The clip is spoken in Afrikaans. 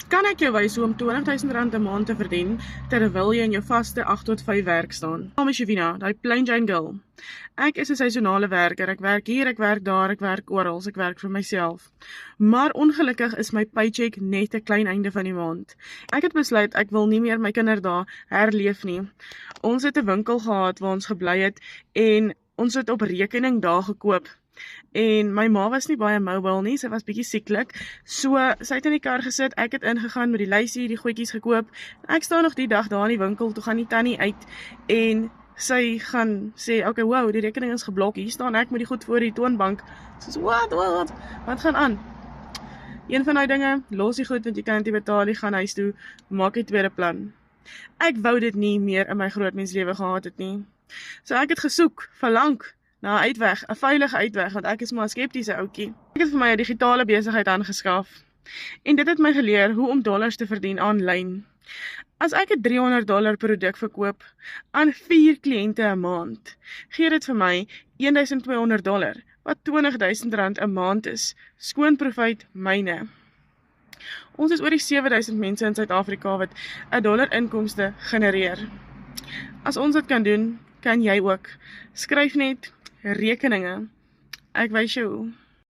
Kan ek jou wys hoe om R20.000 'n maand te verdien terwyl jy in jou vaste 8 tot 5 werk staan? My naam is Shavina, die plain Jane girl. Ek is 'n seisonale werker. Ek werk hier, ek werk daar, ek werk oral, ek werk vir myself. Maar ongelukkig is my paycheck net 'n klein einde van die maand. Ek het besluit ek wil nie meer my kinderdae herleef nie. Ons het 'n winkel gehad waar ons gebly het en ons het op rekening daar gekoop. En my ma was nie baie mobile nie, sy was bietjie sieklik. So sy het in die kar gesit, ek het ingegaan met die lysie, die goedjies gekoop. Ek staan nog die dag daar in die winkel, toe gaan die tannie uit en sy gaan sê, okay, wow, die rekening is geblok. Hier staan ek met die goed voor die toonbank. Soos, wat gaan aan? Een van die dinge, los die goed, want jy kan dit betaal, jy gaan huis toe, maak die tweede plan. Ek wou dit nie meer in my grootmenslewe gehad het nie. So ek het gesoek, verlang, na 'n uitweg, 'n veilige uitweg, want ek is maar 'n skeptiese ouetjie. Ek het vir my 'n digitale besigheid aangeskaf. En dit het my geleer hoe om dollars te verdien aanlyn. As ek 'n $300 produk verkoop aan 4 kliënte 'n maand, gee dit vir my $1,200, wat R20.000 'n maand is. Skoon profit myne. Ons is oor die 7,000 mense in Suid-Afrika wat $1 inkomste genereer. As ons dit kan doen, kan jy ook. Skryf net rekeninge. Ek wys jou hoe.